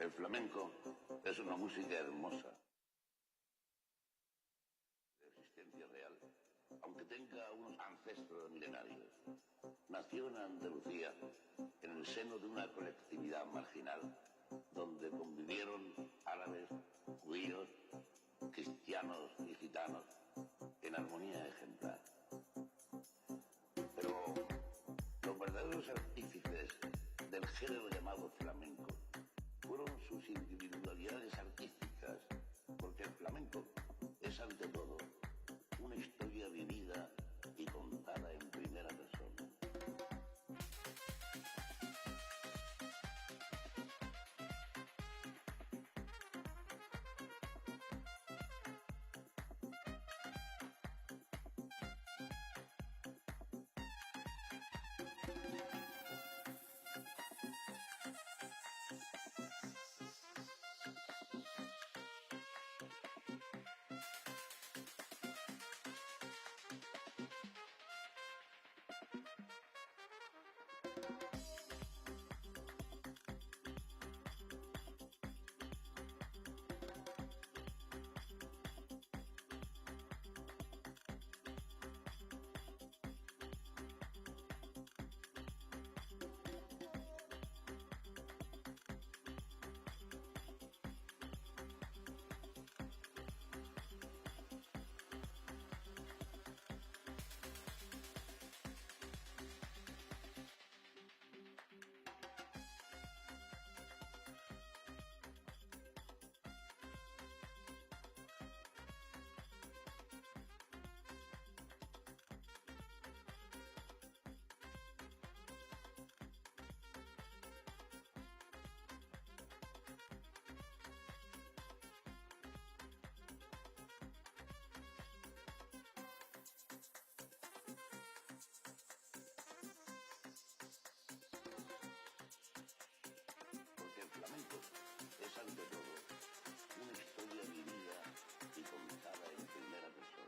El flamenco es una música hermosa, de existencia real, aunque tenga unos ancestros milenarios. Nació en Andalucía, en el seno de una colectividad marginal, donde convivieron árabes, judíos, cristianos y gitanos, en armonía ejemplar. Pero los verdaderos artífices del género llamado flamenco fueron sus individualidades artísticas, porque el flamenco es ante todo una historia vivida y contada en primera persona. El flamenco es ante todo una historia vivida y contada en primera persona.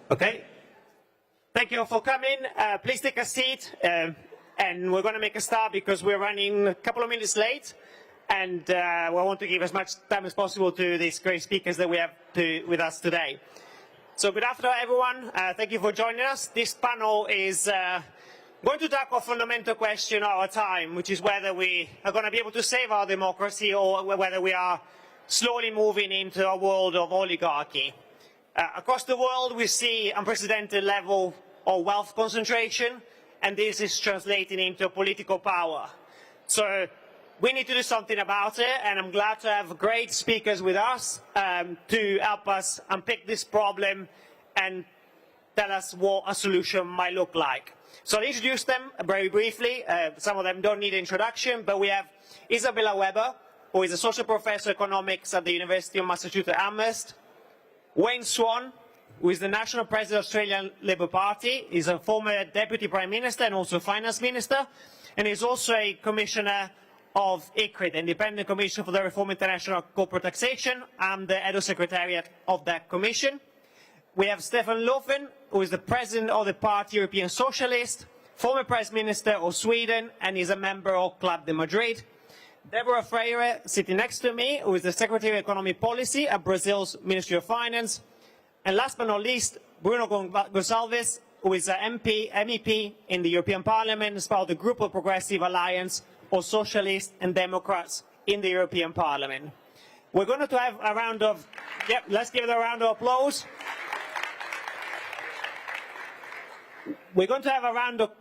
Okay. Thank you for coming. Please take a seat. And we're going to make a start because we're running a couple of minutes late. And we want to give as much time as possible to these great speakers that we have with us today. So good afternoon, everyone. Thank you for joining us. This panel is going to tackle a fundamental question of our time, which is whether we are going to be able to save our democracy or whether we are slowly moving into a world of oligarchy. Across the world, we see unprecedented level of wealth concentration, and this is translating into political power. So we need to do something about it, and I'm glad to have great speakers with us to help us unpick this problem and tell us what a solution might look like. So I'll introduce them very briefly. Some of them don't need introduction, but we have Isabella Weber, who is a social professor of economics at the University of Massachusetts Amherst. Wayne Swan, who is the National President of the Australian Labour Party, is a former Deputy Prime Minister and also Finance Minister, and is also a Commissioner of ICRIT, Independent Commission for the Reform of International Corporate Taxation. I'm the Head of Secretariat of that Commission. We have Stefan Löfven, who is the President of the Party European Socialist, former Prime Minister of Sweden, and is a member of Club de Madrid. Deborah Freire, sitting next to me, who is the Secretary of Economic Policy at Brazil's Ministry of Finance. And last but not least, Bruno Gonçalves, who is an MEP in the European Parliament as part of the Group of Progressive Alliance of Socialists and Democrats in the European Parliament. We're going to have a round of, let's give it a round of applause. We're going to have a round of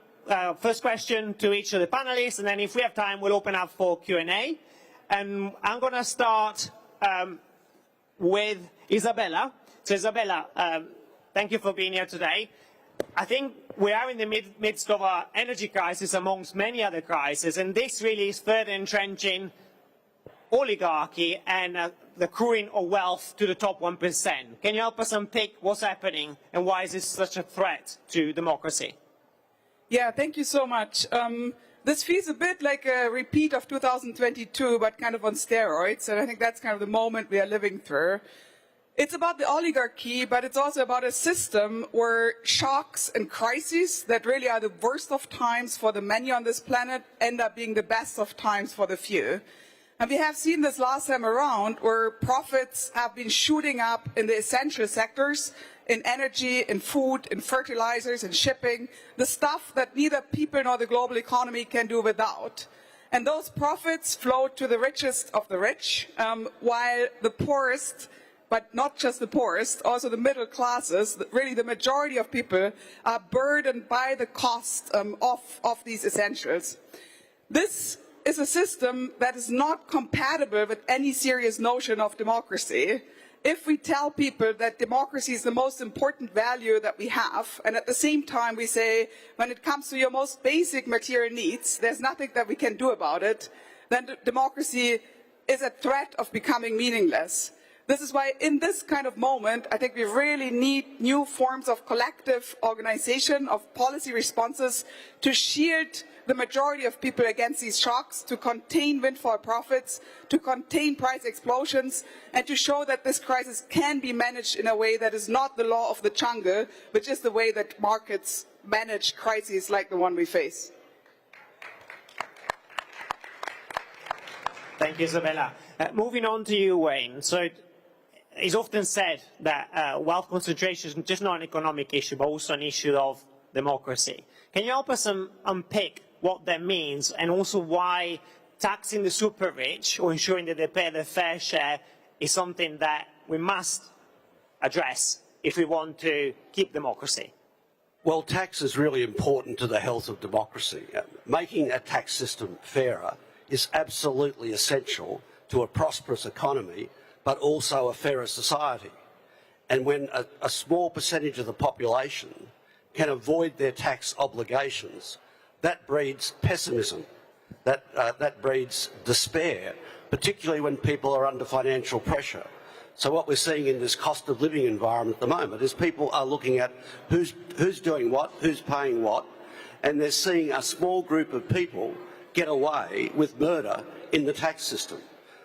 first question to each of the panelists, and then if we have time, we'll open up for Q&A. And I'm going to start with Isabella. So Isabella, thank you for being here today. I think we are in the midst of an energy crisis amongst many other crises, and this really is further entrenching oligarchy and the accruing of wealth to the top 1%. Can you help us unpick what's happening and why is this such a threat to democracy? Yeah, thank you so much. This feels a bit like a repeat of 2022, but kind of on steroids, and I think that's kind of the moment we are living through. It's about the oligarchy, but it's also about a system where shocks and crises that really are the worst of times for the many on this planet end up being the best of times for the few. And we have seen this last time around where profits have been shooting up in the essential sectors, in energy, in food, in fertilizers, in shipping, the stuff that neither people nor the global economy can do without. And those profits flow to the richest of the rich, while the poorest, but not just the poorest, also the middle classes, really the majority of people, are burdened by the cost of these essentials. This is a system that is not compatible with any serious notion of democracy. If we tell people that democracy is the most important value that we have, and at the same time we say, when it comes to your most basic material needs, there's nothing that we can do about it, then democracy is a threat of becoming meaningless. This is why in this kind of moment, I think we really need new forms of collective organization, of policy responses to shield the majority of people against these shocks, to contain windfall profits, to contain price explosions, and to show that this crisis can be managed in a way that is not the law of the jungle, which is the way that markets manage crises like the one we face. Thank you, Isabella. Moving on to you, Wayne. So it's often said that wealth concentration is just not an economic issue, but also an issue of democracy. Can you help us unpick what that means, and also why taxing the super rich or ensuring that they pay their fair share is something that we must address if we want to keep democracy? Well, tax is really important to the health of democracy. Making a tax system fairer is absolutely essential to a prosperous economy, but also a fairer society. And when a small percentage of the population can avoid their tax obligations, that breeds pessimism, that breeds despair, particularly when people are under financial pressure. So what we're seeing in this cost of living environment at the moment is people are looking at who's doing what, who's paying what, and they're seeing a small group of people get away with murder in the tax system.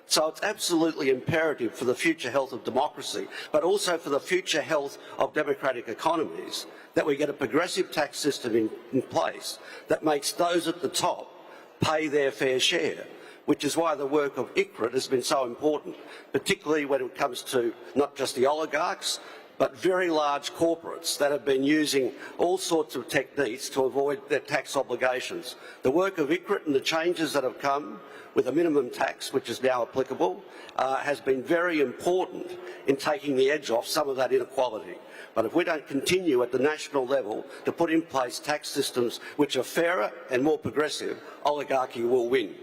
So it's absolutely imperative for the future health of democracy, but also for the future health of democratic economies, that we get a progressive tax system in place that makes those at the top pay their fair share, which is why the work of ICRIT has been so important, particularly when it comes to not just the oligarchs, but very large corporates that have been using all sorts of techniques to avoid their tax obligations. The work of ICRIT and the changes that have come with a minimum tax, which is now applicable, has been very important in taking the edge off some of that inequality. But if we don't continue at the national level to put in place tax systems which are fairer and more progressive, oligarchy will win.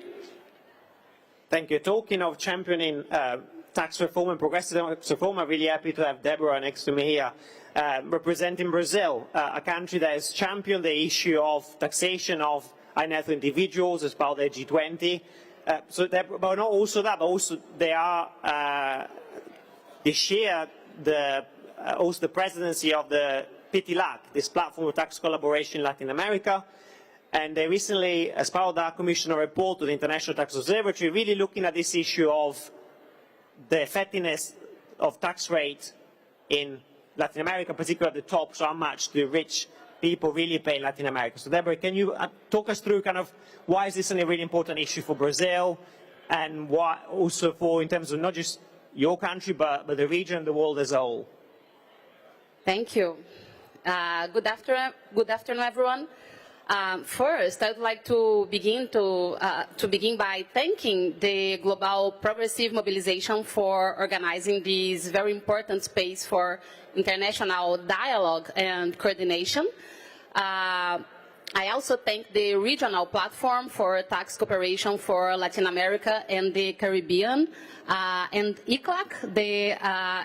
Thank you. Talking of championing tax reform and progressive reform, I'm really happy to have Deborah next to me here, representing Brazil, a country that has championed the issue of taxation of high net worth individuals as part of their G20. But not also that, but also they share also the presidency of the PTLAC, this platform of tax collaboration in Latin America. And they recently, as part of that, commissioned a report to the International Tax Observatory, really looking at this issue of the effectiveness of tax rate in Latin America, particularly at the top, so how much the rich people really pay in Latin America. So Deborah, can you talk us through kind of why is this a really important issue for Brazil, and why also for, in terms of not just your country, but the region, the world as a whole? Thank you. Good afternoon, everyone. First, I'd like to begin by thanking the Global Progressive Mobilization for organizing this very important space for international dialogue and coordination. I also thank the Regional Platform for Tax Cooperation for Latin America and the Caribbean, and ICLAC, the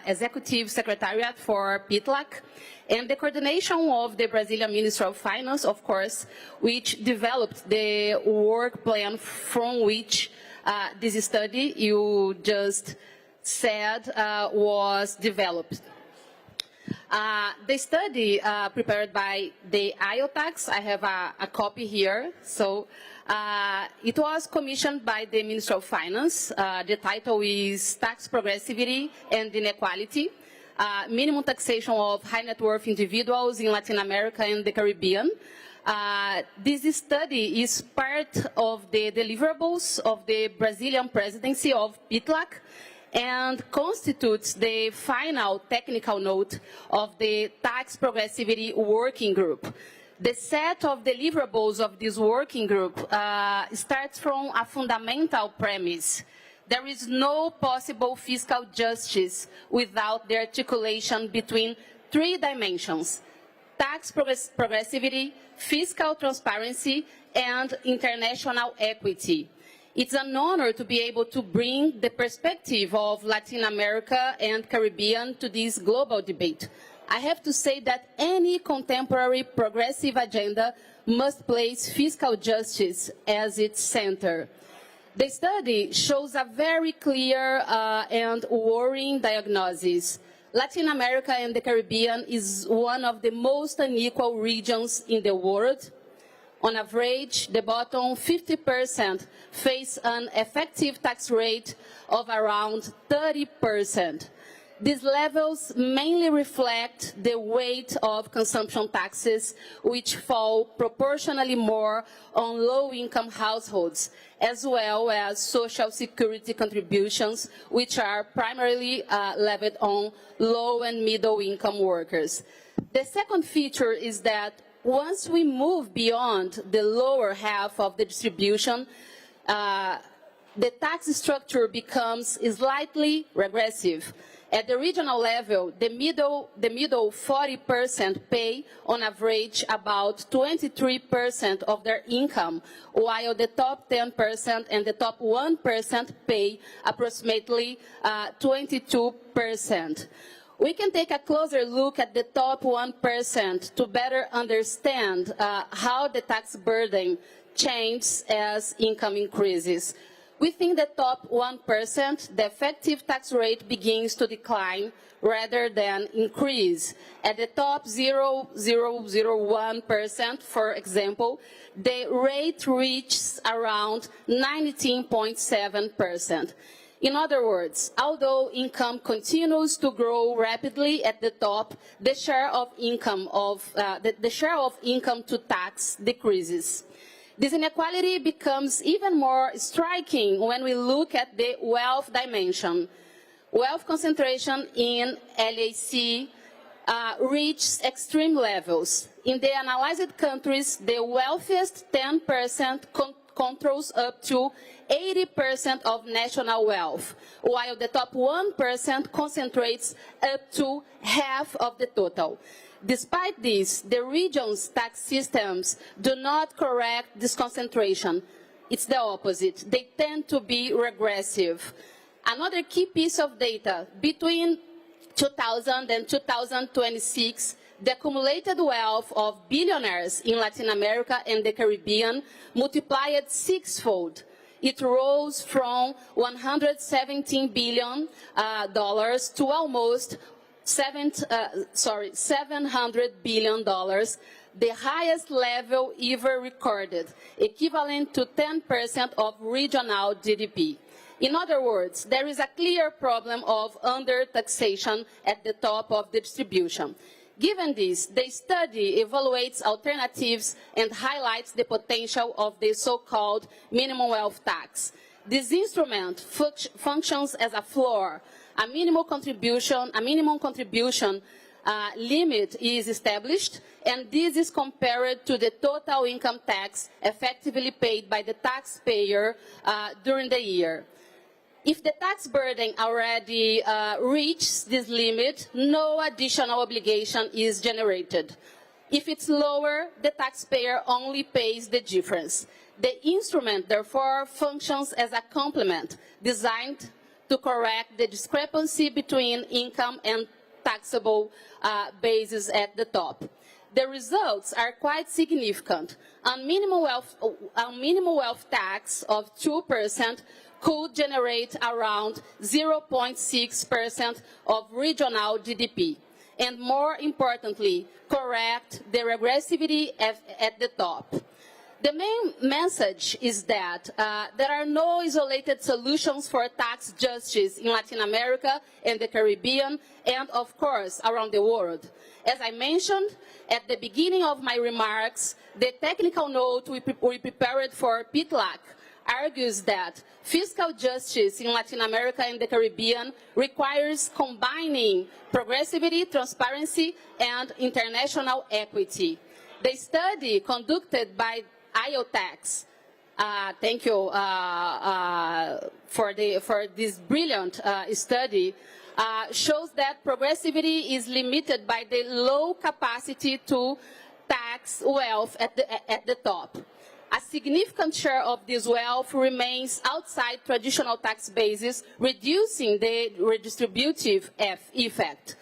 Executive Secretariat for PITLAC, and the coordination of the Brazilian Ministry of Finance, of course, which developed the work plan from which this study you just said was developed. The study prepared by the IOTax, I have a copy here. So it was commissioned by the Ministry of Finance. The title is Tax Progressivity and Inequality, Minimum Taxation of High Net Worth Individuals in Latin America and the Caribbean. This study is part of the deliverables of the Brazilian presidency of PITLAC, and constitutes the final technical note of the Tax Progressivity Working Group. The set of deliverables of this working group starts from a fundamental premise. There is no possible fiscal justice without the articulation between three dimensions: tax progressivity, fiscal transparency, and international equity. It's an honor to be able to bring the perspective of Latin America and Caribbean to this global debate. I have to say that any contemporary progressive agenda must place fiscal justice as its center. The study shows a very clear and worrying diagnosis. Latin America and the Caribbean is one of the most unequal regions in the world. On average, the bottom 50% face an effective tax rate of around 30%. These levels mainly reflect the weight of consumption taxes, which fall proportionally more on low-income households, as well as social security contributions, which are primarily levied on low and middle-income workers. The second feature is that once we move beyond the lower half of the distribution, the tax structure becomes slightly regressive. At the regional level, the middle 40% pay, on average, about 23% of their income, while the top 10% and the top 1% pay approximately 22%. We can take a closer look at the top 1% to better understand how the tax burden changes as income increases. Within the top 1%, the effective tax rate begins to decline rather than increase. At the top 0.001%, for example, the rate reaches around 19.7%. In other words, although income continues to grow rapidly at the top, the share of income to tax decreases. This inequality becomes even more striking when we look at the wealth dimension. Wealth concentration in LAC reached extreme levels. In the analyzed countries, the wealthiest 10% controls up to 80% of national wealth, while the top 1% concentrates up to half of the total. Despite this, the region's tax systems do not correct this concentration. It's the opposite. They tend to be regressive. Another key piece of data, between 2000 and 2026, the accumulated wealth of billionaires in Latin America and the Caribbean multiplied sixfold. It rose from $117 billion to almost $700 billion, the highest level ever recorded, equivalent to 10% of regional GDP. In other words, there is a clear problem of under-taxation at the top of the distribution. Given this, the study evaluates alternatives and highlights the potential of the so-called minimum wealth tax. This instrument functions as a floor. A minimum contribution limit is established, and this is compared to the total income tax effectively paid by the taxpayer during the year. If the tax burden already reaches this limit, no additional obligation is generated. If it's lower, the taxpayer only pays the difference. The instrument, therefore, functions as a complement designed to correct the discrepancy between income and taxable bases at the top. The results are quite significant. A minimum wealth tax of 2% could generate around 0.6% of regional GDP, and more importantly, correct the regressivity at the top. The main message is that there are no isolated solutions for tax justice in Latin America and the Caribbean, and of course, around the world. As I mentioned at the beginning of my remarks, the technical note we prepared for PITLAC argues that fiscal justice in Latin America and the Caribbean requires combining progressivity, transparency, and international equity. The study conducted by IOTAX, thank you for this brilliant study, shows that progressivity is limited by the low capacity to tax wealth at the top. A significant share of this wealth remains outside traditional tax bases, reducing the redistributive effect.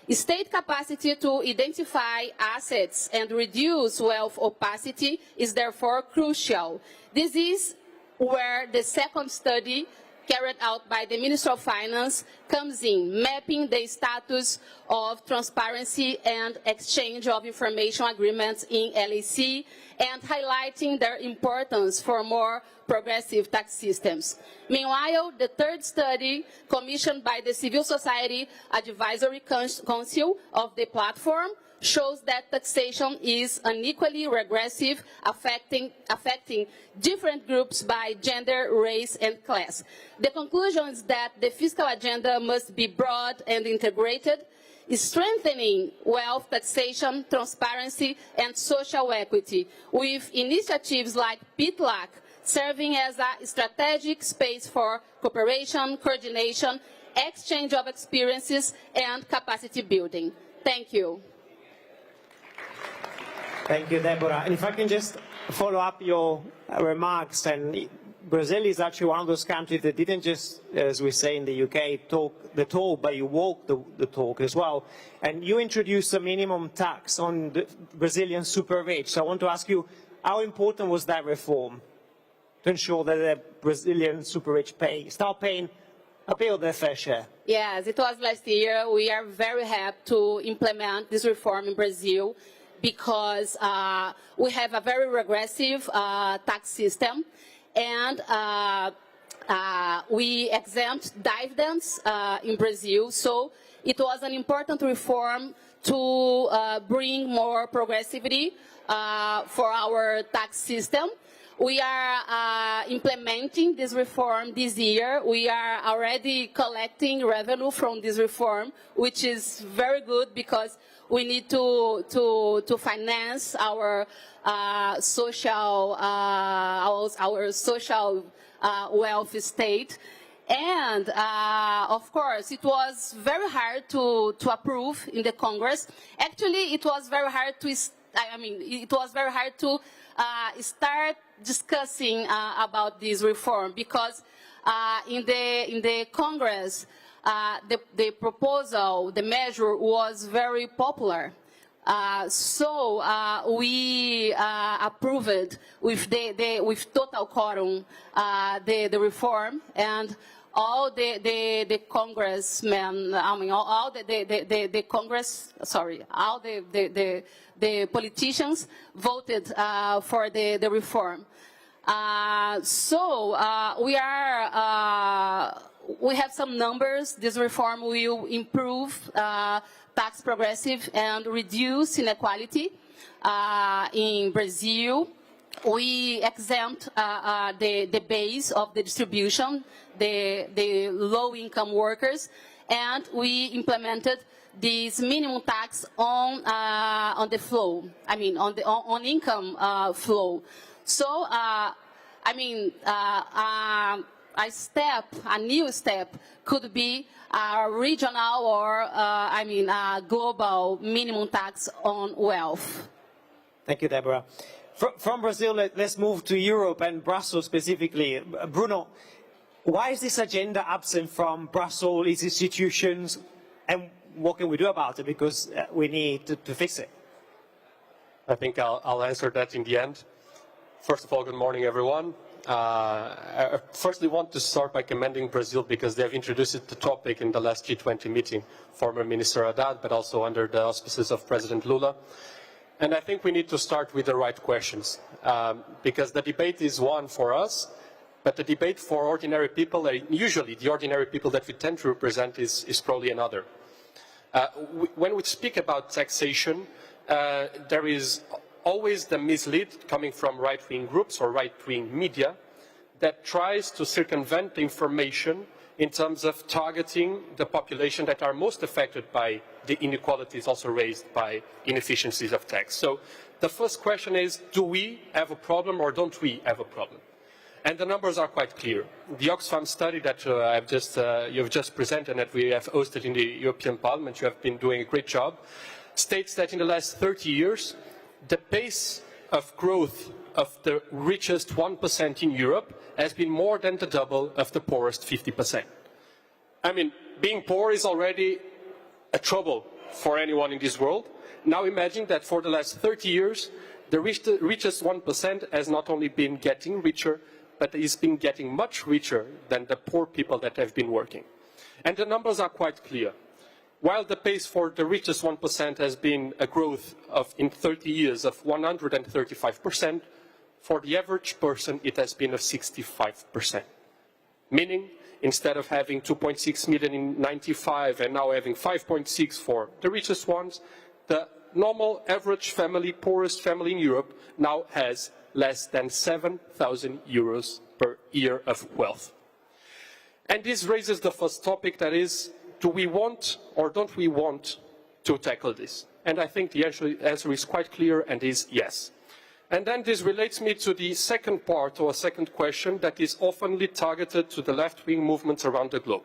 State capacity to identify assets and reduce wealth opacity is therefore crucial. This is where the second study carried out by the Ministry of Finance comes in, mapping the status of transparency and exchange of information agreements in LAC and highlighting their importance for more progressive tax systems. Meanwhile, the third study, commissioned by the Civil Society Advisory Council of the platform, shows that taxation is unequally regressive, affecting different groups by gender, race, and class. The conclusion is that the fiscal agenda must be broad and integrated, strengthening wealth taxation, transparency, and social equity, with initiatives like PITLAC serving as a strategic space for cooperation, coordination, exchange of experiences, and capacity building. Thank you. Thank you, Deborah. And if I can just follow up your remarks, and Brazil is actually one of those countries that didn't just, as we say in the UK, talk the talk, but you walk the talk as well. And you introduced a minimum tax on the Brazilian super rich. So I want to ask you, how important was that reform to ensure that the Brazilian super rich start paying a bit of their fair share? Yes, it was last year. We are very happy to implement this reform in Brazil, because we have a very regressive tax system, and we exempt dividends in Brazil. So it was an important reform to bring more progressivity for our tax system. We are implementing this reform this year. We are already collecting revenue from this reform, which is very good because we need to finance our social wealth state. And of course, it was very hard to approve in the Congress. Actually, it was very hard to. It was very hard to start discussing about this reform, because in the Congress, the proposal, the measure was very popular. So we approved with total quorum the reform, and all the congressmen, all the Congress, sorry, all the politicians voted for the reform. So we we have some numbers. This reform will improve tax progressive and reduce inequality in Brazil. We exempt the base of the distribution, the low-income workers, and we implemented this minimum tax on the flow. I mean, on income flow. So, I mean, a new step could be a regional or, a global minimum tax on wealth. Thank you, Deborah. From Brazil, let's move to Europe and Brussels specifically. Bruno, why is this agenda absent from Brussels, its institutions, and what can we do about it? Because we need to fix it. I think I'll answer that in the end. First of all, good morning, everyone. I firstly want to start by commending Brazil because they have introduced the topic in the last G20 meeting, former Minister Haddad, but also under the auspices of President Lula. And I think we need to start with the right questions, because the debate is one for us, but the debate for ordinary people, usually the ordinary people that we tend to represent, is probably another. When we speak about taxation, there is always the mislead coming from right-wing groups or right-wing media that tries to circumvent the information in terms of targeting the population that are most affected by the inequalities also raised by inefficiencies of tax. So the first question is, do we have a problem or don't we have a problem? And the numbers are quite clear. The Oxfam study that you've just presented and that we have hosted in the European Parliament, you have been doing a great job, states that in the last 30 years, the pace of growth of the richest 1% in Europe has been more than the double of the poorest 50%. I mean, being poor is already a trouble for anyone in this world. Now imagine that for the last 30 years, the richest 1% has not only been getting richer, but has been getting much richer than the poor people that have been working. And the numbers are quite clear. While the pace for the richest 1% has been a growth of, in 30 years, of 135%, for the average person it has been of 65%. Meaning, instead of having 2.6 million in 95 and now having 5.6 for the richest ones, the normal average family, poorest family in Europe, now has less than 7,000 euros per year of wealth. And this raises the first topic, that is, do we want or don't we want to tackle this? And I think the answer is quite clear and is yes. And then this relates me to the second part, or second question, that is oftenly targeted to the left-wing movements around the globe.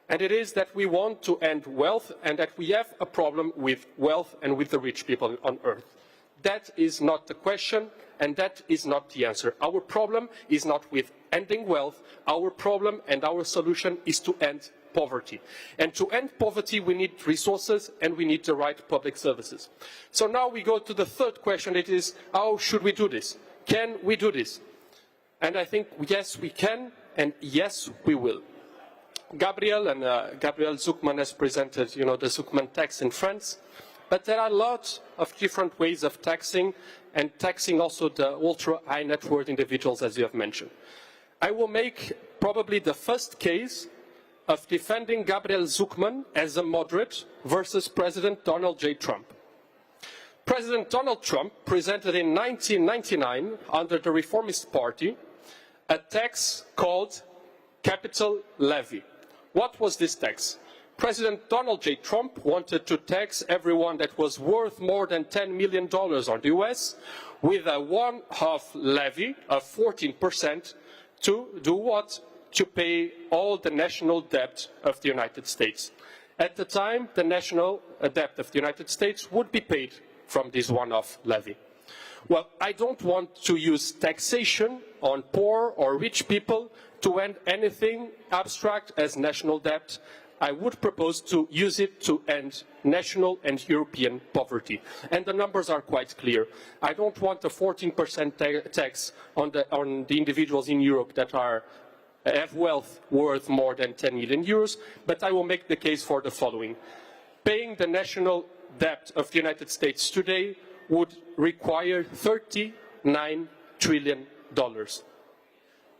And it is that we want to end wealth and that we have a problem with wealth and with the rich people on earth. That is not the question and that is not the answer. Our problem is not with ending wealth. Our problem and our solution is to end poverty. And to end poverty, we need resources and we need the right public services. So now we go to the third question, it is, how should we do this? Can we do this? And I think, yes, we can, and yes, we will. Gabriel Zucman has presented, the Zucman tax in France, but there are lots of different ways of taxing, and taxing also the ultra-high net worth individuals, as you have mentioned. I will make probably the first case of defending Gabriel Zucman as a moderate versus President Donald J. Trump. President Donald Trump presented in 1999, under the Reformist Party, a tax called capital levy. What was this tax? President Donald J. Trump wanted to tax everyone that was worth more than $10 million on the US with a one-half levy of 14% to do what? To pay all the national debt of the United States. At the time, the national debt of the United States would be paid from this one-off levy. Well, I don't want to use taxation on poor or rich people to end anything abstract as national debt. I would propose to use it to end national and European poverty. And the numbers are quite clear. I don't want a 14% tax on the individuals in Europe that have wealth worth more than 10 million euros, but I will make the case for the following. Paying the national debt of the United States today would require $39 trillion.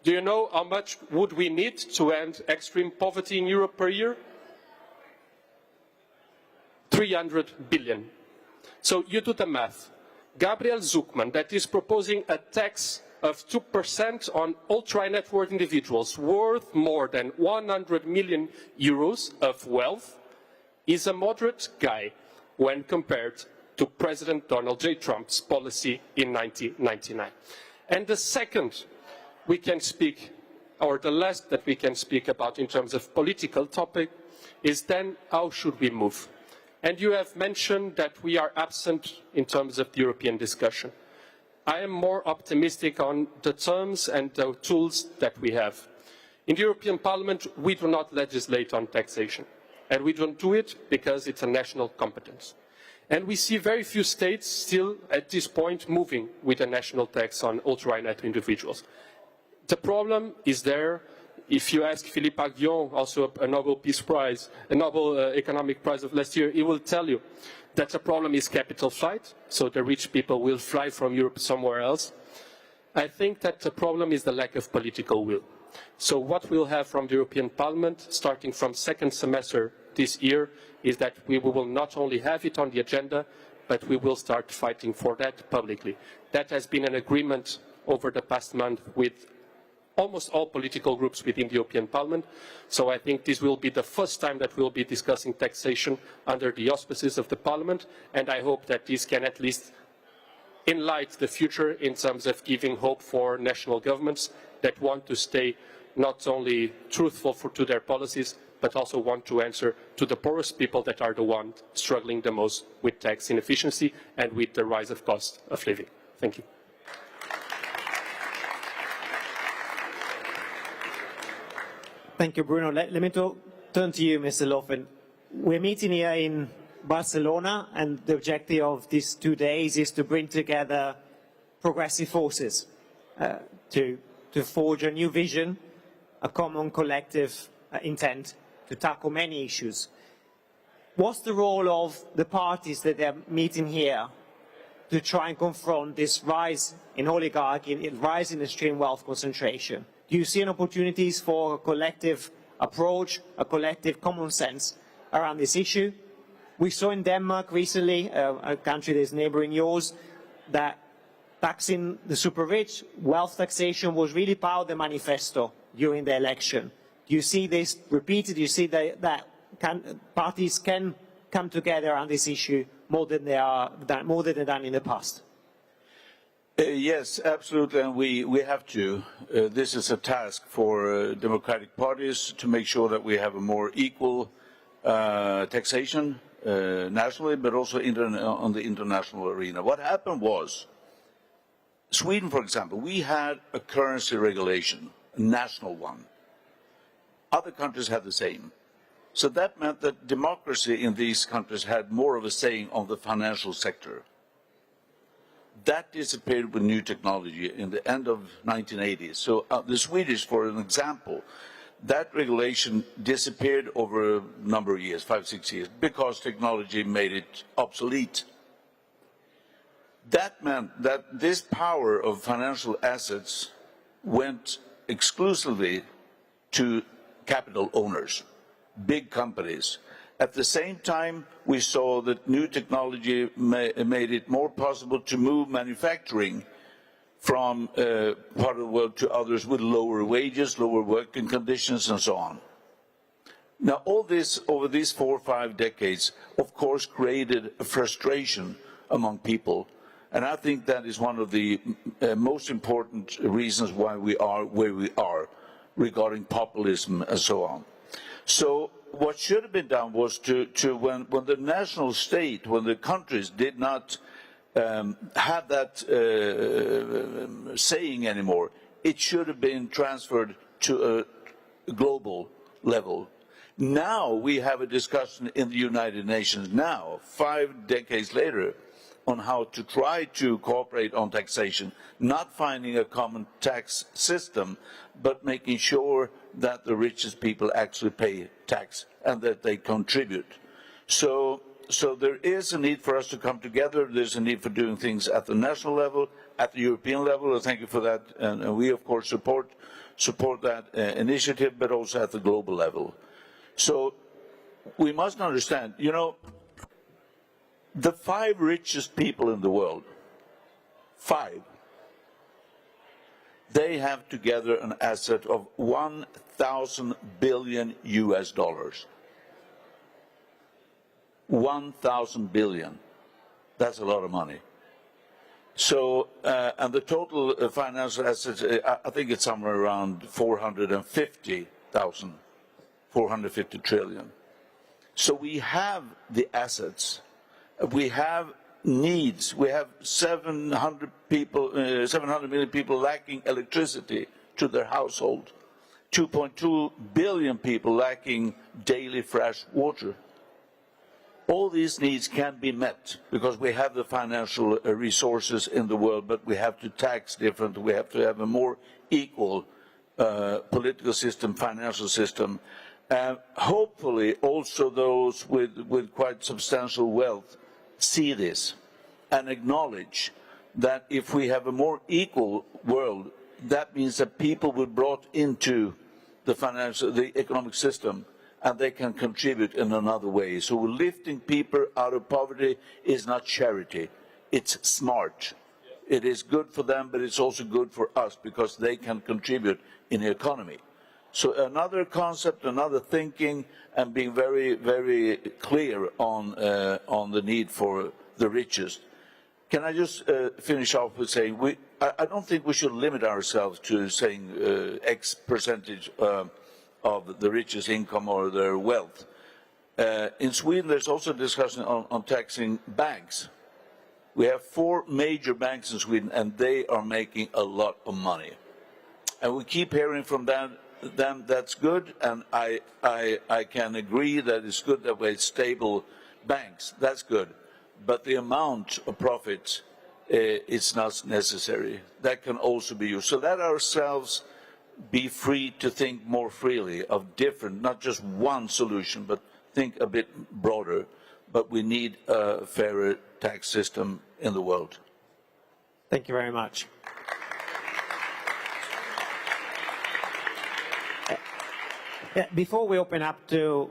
Do you know how much would we need to end extreme poverty in Europe per year? 300 billion. So you do the math. Gabriel Zucman, that is proposing a tax of 2% on ultra-net worth individuals worth more than 100 million euros of wealth, is a moderate guy when compared to President Donald J. Trump's policy in 1999. And the second we can speak, or the last that we can speak about in terms of political topic, is then how should we move? And you have mentioned that we are absent in terms of the European discussion. I am more optimistic on the terms and the tools that we have. In the European Parliament, we do not legislate on taxation. And we don't do it because it's a national competence. And we see very few states still at this point moving with a national tax on ultra-net individuals. The problem is there. If you ask Philippe Aghion, also a Nobel Peace Prize, a Nobel Economic Prize of last year, he will tell you that the problem is capital flight, so the rich people will fly from Europe somewhere else. I think that the problem is the lack of political will. So what we'll have from the European Parliament, starting from second semester this year, is that we will not only have it on the agenda, but we will start fighting for that publicly. That has been an agreement over the past month with almost all political groups within the European Parliament. So I think this will be the first time that we'll be discussing taxation under the auspices of the Parliament, and I hope that this can at least enlighten the future in terms of giving hope for national governments that want to stay not only truthful to their policies, but also want to answer to the poorest people that are the ones struggling the most with tax inefficiency and with the rise of cost of living. Thank you. Thank you, Bruno. Let me turn to you, Mr. Leuven. We're meeting here in Barcelona, and the objective of these 2 days is to bring together progressive forces to forge a new vision, a common collective intent to tackle many issues. What's the role of the parties that are meeting here to try and confront this rise in oligarchy, rise in extreme wealth concentration? Do you see opportunities for a collective approach, a collective common sense around this issue? We saw in Denmark recently, a country that is neighboring yours, that taxing the super rich, wealth taxation was really part of the manifesto during the election. Do you see this repeated? Do you see that parties can come together on this issue more than they've done in the past? Yes, absolutely, and we have to. This is a task for democratic parties to make sure that we have a more equal taxation nationally, but also on the international arena. What happened was, Sweden, for example, we had a currency regulation, a national one. Other countries had the same. So that meant that democracy in these countries had more of a saying on the financial sector. That disappeared with new technology in the end of 1980s. So the Swedish, for an example, that regulation disappeared over a number of years, 5-6 years, because technology made it obsolete. That meant that this power of financial assets went exclusively to capital owners, big companies. At the same time, we saw that new technology made it more possible to move manufacturing from part of the world to others with lower wages, lower working conditions, and so on. Now, all this over these 4 or 5 decades, of course, created a frustration among people. And I think that is one of the most important reasons why we are where we are regarding populism and so on. So what should have been done was when the national state, when the countries did not have that saying anymore, it should have been transferred to a global level. Now we have a discussion in the United Nations now, 5 decades later, on how to try to cooperate on taxation, not finding a common tax system, but making sure that the richest people actually pay tax and that they contribute. So there is a need for us to come together. There's a need for doing things at the national level, at the European level. Thank you for that. And we, of course, support support that initiative, but also at the global level. So we must understand, you know, the 5 richest people in the world, 5, they have together an asset of 1,000 billion US dollars. 1,000 billion. That's a lot of money. So, and the total financial assets, I think it's somewhere around 450 trillion. So we have the assets, we have needs, we have 700 million people lacking electricity to their household, 2.2 billion people lacking daily fresh water. All these needs can be met because we have the financial resources in the world, but we have to tax differently. We have to have a more equal political system, financial system. Hopefully also those with quite substantial wealth see this and acknowledge that if we have a more equal world, that means that people will be brought into the economic system, and they can contribute in another way. So lifting people out of poverty is not charity, it's smart. It is good for them, but it's also good for us because they can contribute in the economy. So another concept, another thinking, and being very, very clear on the need for the richest. Can I just finish off with saying, I don't think we should limit ourselves to saying X percentage of the richest income or their wealth. In Sweden, there's also discussion on taxing banks. We have 4 major banks in Sweden, and they are making a lot of money. And we keep hearing from them that's good, and I can agree that it's good that we have stable banks. That's good. But the amount of profits is not necessary. That can also be used. So let ourselves be free to think more freely of different, not just one solution, but think a bit broader. But we need a fairer tax system in the world. Thank you very much. Before we open up to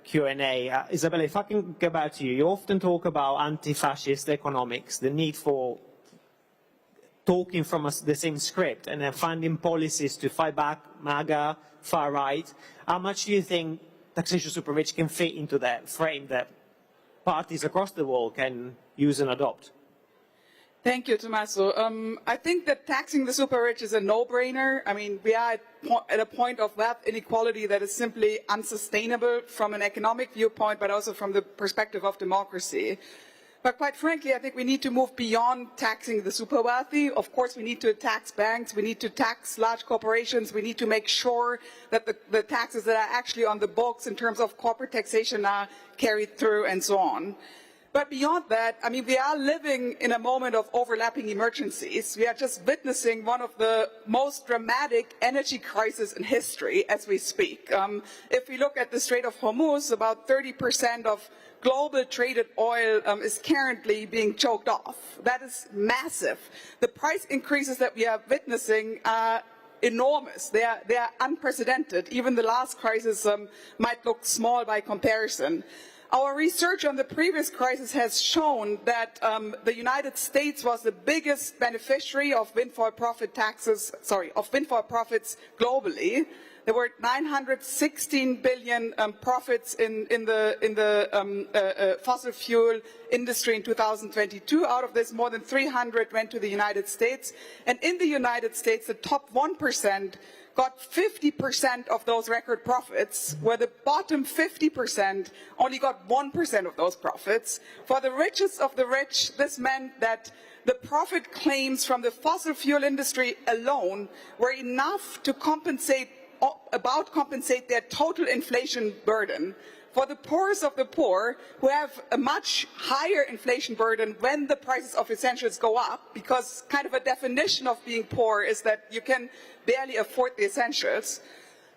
Q&A, Isabella, if I can go back to you, you often talk about anti-fascist economics, the need for talking from the same script and then finding policies to fight back MAGA, far right. How much do you think taxation super rich can fit into that frame that parties across the world can use and adopt? Thank you, Tommaso. I think that taxing the super rich is a no-brainer. I mean, we are at a point of wealth inequality that is simply unsustainable from an economic viewpoint, but also from the perspective of democracy. But quite frankly, I think we need to move beyond taxing the super wealthy. Of course, we need to tax banks, we need to tax large corporations, we need to make sure that the taxes that are actually on the books in terms of corporate taxation are carried through and so on. But beyond that, I mean, we are living in a moment of overlapping emergencies. We are just witnessing one of the most dramatic energy crises in history as we speak. If we look at the Strait of Hormuz, about 30% of global traded oil is currently being choked off. That is massive. The price increases that we are witnessing are enormous. They are unprecedented. Even the last crisis might look small by comparison. Our research on the previous crisis has shown that the United States was the biggest beneficiary of windfall profits globally. There were 916 billion profits in the fossil fuel industry in 2022. Out of this, more than 300 went to the United States. And in the United States, the top 1% got 50% of those record profits, where the bottom 50% only got 1% of those profits. For the richest of the rich, this meant that the profit claims from the fossil fuel industry alone were enough to compensate their total inflation burden. For the poorest of the poor, who have a much higher inflation burden when the prices of essentials go up, because kind of a definition of being poor is that you can barely afford the essentials,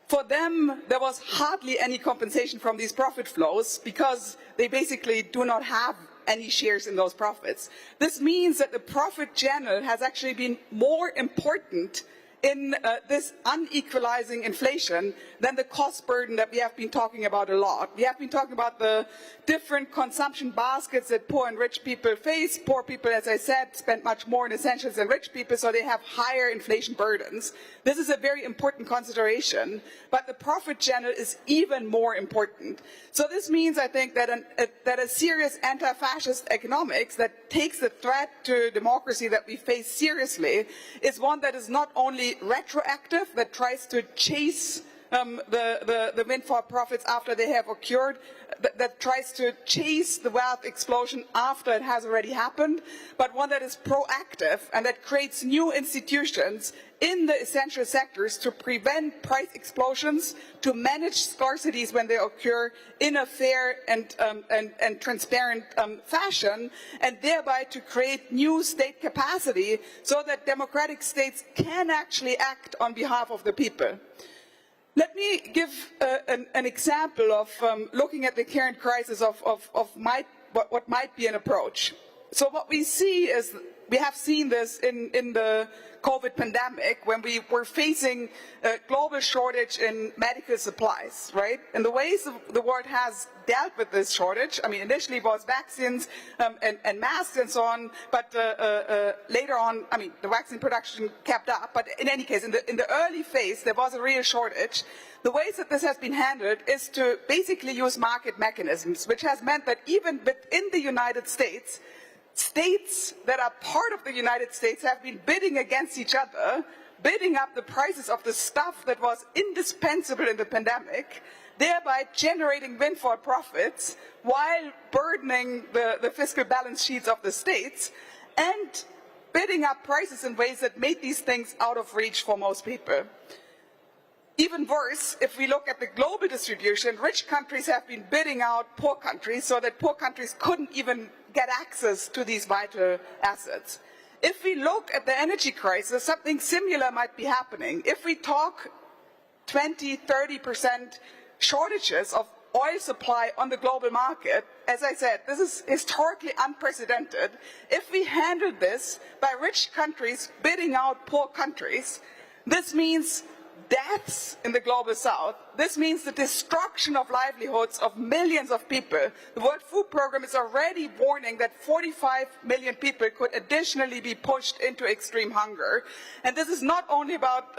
for them there was hardly any compensation from these profit flows because they basically do not have any shares in those profits. This means that the profit channel has actually been more important in this unequalizing inflation than the cost burden that we have been talking about a lot. We have been talking about the different consumption baskets that poor and rich people face. Poor people, as I said, spend much more in essentials than rich people, so they have higher inflation burdens. This is a very important consideration, but the profit channel is even more important. So this means, I think, that a serious anti-fascist economics that takes the threat to democracy that we face seriously is one that is not only retroactive, that tries to chase the windfall profits after they have occurred, that tries to chase the wealth explosion after it has already happened, but one that is proactive and that creates new institutions in the essential sectors to prevent price explosions, to manage scarcities when they occur in a fair and transparent fashion, and thereby to create new state capacity so that democratic states can actually act on behalf of the people. Let me give an example of looking at the current crisis of what might be an approach. So what we see is, we have seen this in the COVID pandemic, when we were facing a global shortage in medical supplies, right? And the ways the world has dealt with this shortage, I mean, initially it was vaccines and masks and so on, but later on, I mean, the vaccine production kept up, but in any case, in the early phase, there was a real shortage. The ways that this has been handled is to basically use market mechanisms, which has meant that even within the United States, states that are part of the United States have been bidding against each other, bidding up the prices of the stuff that was indispensable in the pandemic, thereby generating windfall profits while burdening the fiscal balance sheets of the states, and bidding up prices in ways that made these things out of reach for most people. Even worse, if we look at the global distribution, rich countries have been bidding out poor countries so that poor countries couldn't even get access to these vital assets. If we look at the energy crisis, something similar might be happening. If we talk 20–30% shortages of oil supply on the global market, as I said, this is historically unprecedented. If we handle this by rich countries bidding out poor countries, this means deaths in the global south. This means the destruction of livelihoods of millions of people. The World Food Programme is already warning that 45 million people could additionally be pushed into extreme hunger. And this is not only about,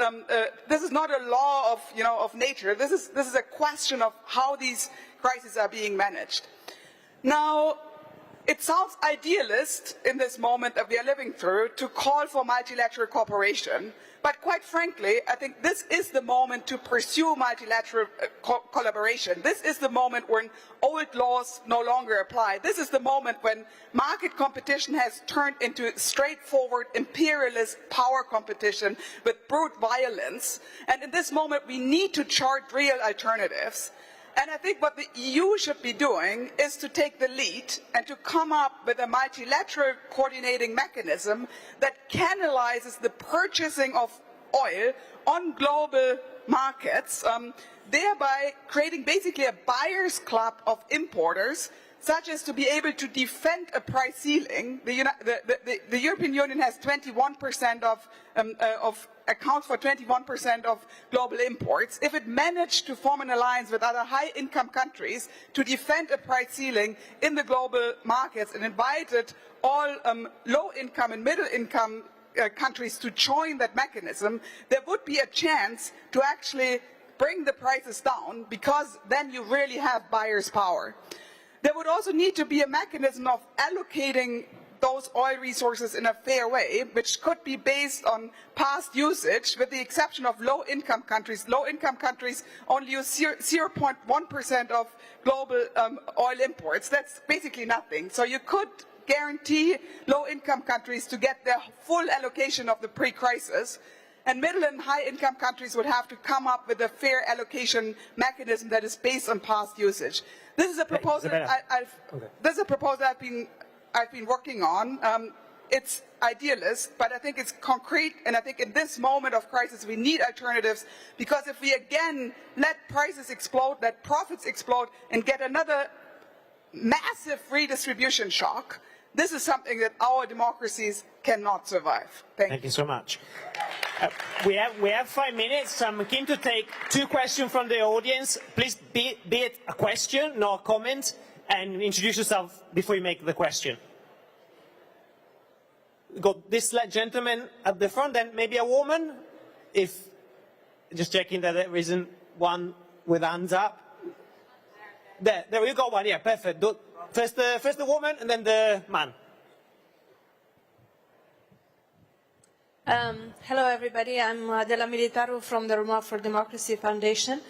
this is not a law of nature. This is a question of how these crises are being managed. Now, it sounds idealist in this moment that we are living through to call for multilateral cooperation. But quite frankly, I think this is the moment to pursue multilateral collaboration. This is the moment when old laws no longer apply. This is the moment when market competition has turned into straightforward imperialist power competition with brute violence. And in this moment, we need to chart real alternatives. And I think what the EU should be doing is to take the lead and to come up with a multilateral coordinating mechanism that canalizes the purchasing of oil on global markets, thereby creating basically a buyer's club of importers, such as to be able to defend a price ceiling. The European Union has 21% accounts for 21% of global imports. If it managed to form an alliance with other high-income countries to defend a price ceiling in the global markets and invited all low-income and middle-income countries to join that mechanism, there would be a chance to actually bring the prices down, because then you really have buyer's power. There would also need to be a mechanism of allocating those oil resources in a fair way, which could be based on past usage, with the exception of low-income countries. Low-income countries only use 0.1% of global oil imports. That's basically nothing. So you could guarantee low-income countries to get their full allocation of the pre-crisis, and middle and high-income countries would have to come up with a fair allocation mechanism that is based on past usage. This is a proposal I've been working on. It's idealist, but I think it's concrete, and I think in this moment of crisis we need alternatives, because if we again let prices explode, let profits explode, and get another massive redistribution shock, this is something that our democracies cannot survive. Thank you so much. We have 5 minutes. I'm keen to take 2 questions from the audience. Please be it a question, not a comment, and introduce yourself before you make the question. We've got this gentleman at the front, then maybe a woman. If just checking that there isn't one with hands up. There you got one. Yeah, perfect. First the woman, and then the man. Hello, everybody. I'm Adela Militaru from the Roma for Democracy Foundation.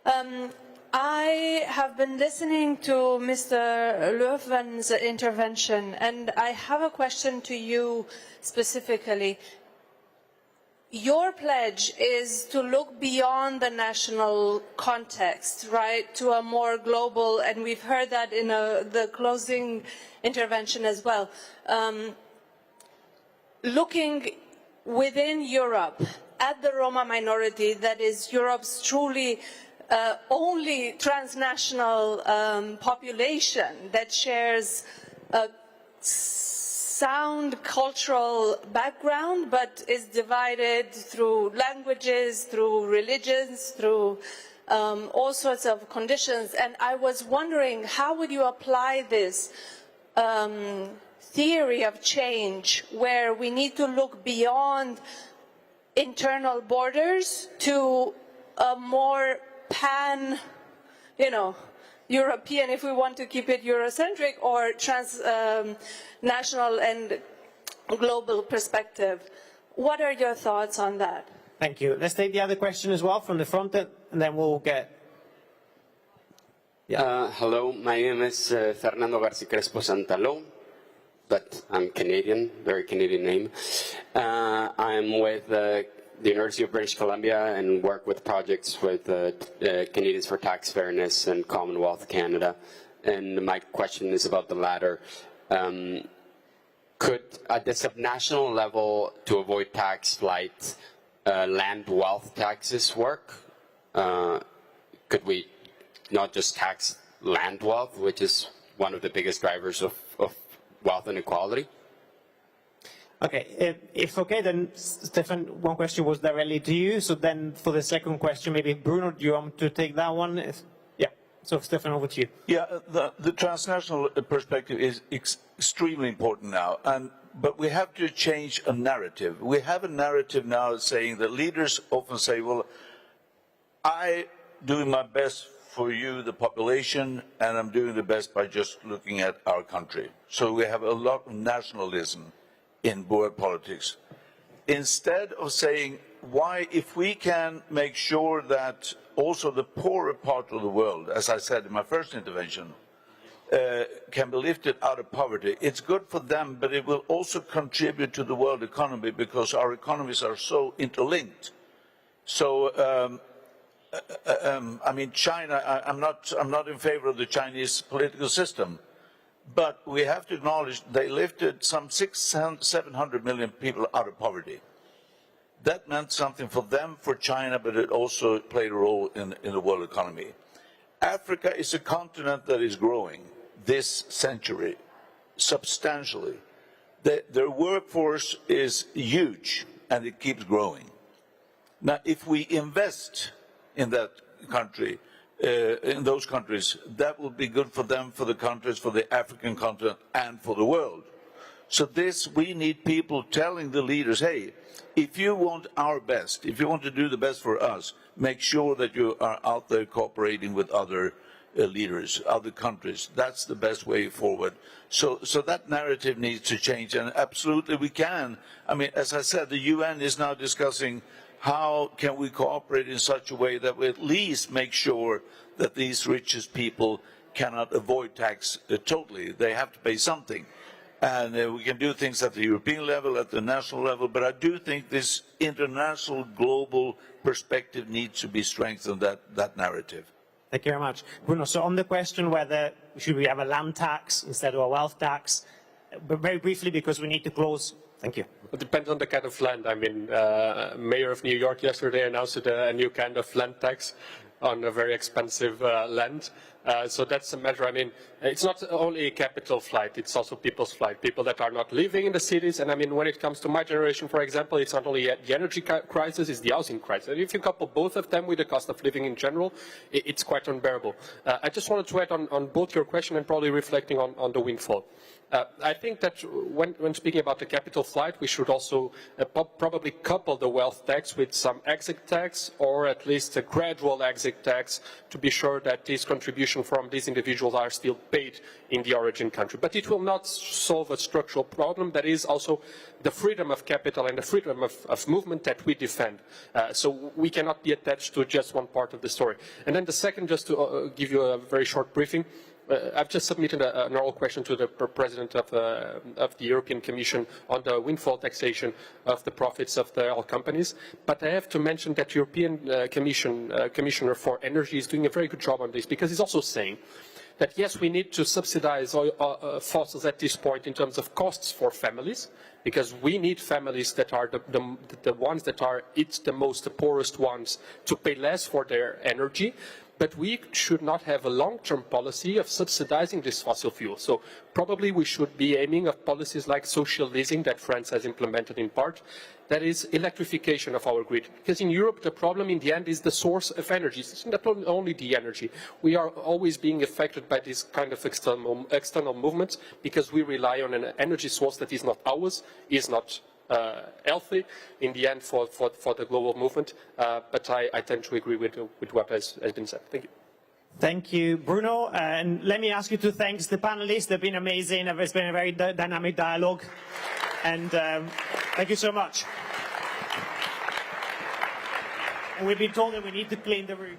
I have been listening to Mr. Leuven's intervention, and I have a question to you specifically. Your pledge is to look beyond the national context, right, to a more global, and we've heard that in the closing intervention as well. Looking within Europe at the Roma minority, that is Europe's truly only transnational population that shares a sound cultural background but is divided through languages, through religions, through all sorts of conditions. And I was wondering, how would you apply this theory of change, where we need to look beyond internal borders to a more European, if we want to keep it Eurocentric, or national and global perspective? What are your thoughts on that? Thank you. Let's take the other question as well from the front, and then we'll get... Yeah. Hello, my name is Fernando García Crespo Santaló, but I'm Canadian, very Canadian name. I'm with the University of British Columbia and work with projects with Canadians for Tax Fairness and Commonwealth Canada. And my question is about the latter. Could, at the subnational level, to avoid tax flight, land wealth taxes work? Could we not just tax land wealth, which is one of the biggest drivers of wealth inequality? Okay, if okay, then Stefan, one question was directly to you. So then for the second question, maybe Bruno, do you want to take that one? Yeah, so Stefan, over to you. Yeah, the transnational perspective is extremely important now, but we have to change a narrative. We have a narrative now saying that leaders often say, well, I'm doing my best for you, the population, and I'm doing the best by just looking at our country. So we have a lot of nationalism in world politics. Instead of saying, why, if we can make sure that also the poorer part of the world, as I said in my first intervention, can be lifted out of poverty, it's good for them, but it will also contribute to the world economy because our economies are so interlinked. So, I mean, China, I'm not in favor of the Chinese political system, but we have to acknowledge they lifted some 700 million people out of poverty. That meant something for them, for China, but it also played a role in the world economy. Africa is a continent that is growing this century substantially. Their workforce is huge, and it keeps growing. Now, if we invest in that country, in those countries, that will be good for them, for the countries, for the African continent, and for the world. So this, we need people telling the leaders, hey, if you want our best, if you want to do the best for us, make sure that you are out there cooperating with other leaders, other countries. That's the best way forward. So that narrative needs to change, and absolutely we can. I mean, as I said, the UN is now discussing how can we cooperate in such a way that we at least make sure that these richest people cannot avoid tax totally. They have to pay something. And we can do things at the European level, at the national level, but I do think this international, global perspective needs to be strengthened, that narrative. Thank you very much. Bruno, so on the question whether should we have a land tax instead of a wealth tax, but very briefly because we need to close. Thank you. It depends on the kind of land. I mean, Mayor of New York yesterday announced a new kind of land tax on a very expensive land. So that's a measure. I mean, it's not only capital flight, it's also people's flight, people that are not living in the cities. And I mean, when it comes to my generation, for example, it's not only the energy crisis, it's the housing crisis. And if you couple both of them with the cost of living in general, it's quite unbearable. I just wanted to add on both your question and probably reflecting on the windfall. I think that when speaking about the capital flight, we should also probably couple the wealth tax with some exit tax, or at least a gradual exit tax, to be sure that these contributions from these individuals are still paid in the origin country. But it will not solve a structural problem that is also the freedom of capital and the freedom of movement that we defend. So we cannot be attached to just one part of the story. And then the second, just to give you a very short briefing, I've just submitted an oral question to the President of the European Commission on the windfall taxation of the profits of the oil companies. But I have to mention that the European Commissioner for Energy is doing a very good job on this, because he's also saying that yes, we need to subsidize fossils at this point in terms of costs for families, because we need families that are the ones that are the most, the poorest ones, to pay less for their energy. But we should not have a long-term policy of subsidizing this fossil fuel. So probably we should be aiming at policies like social leasing that France has implemented in part, that is electrification of our grid. Because in Europe, the problem in the end is the source of energy. It's not only the energy. We are always being affected by this kind of external movements, because we rely on an energy source that is not ours, is not healthy in the end for the global movement, but I tend to agree with what has been said. Thank you. Thank you, Bruno. And let me ask you to thank the panelists. They've been amazing. It's been a very dynamic dialogue. And thank you so much. And we've been told that we need to clean the room.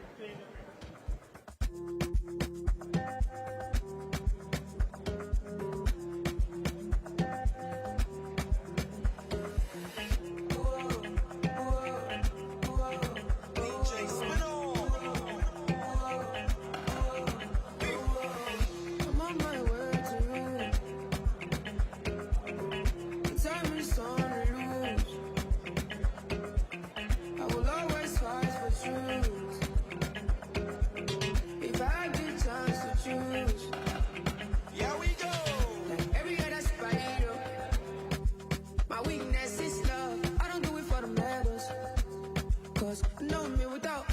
Know me without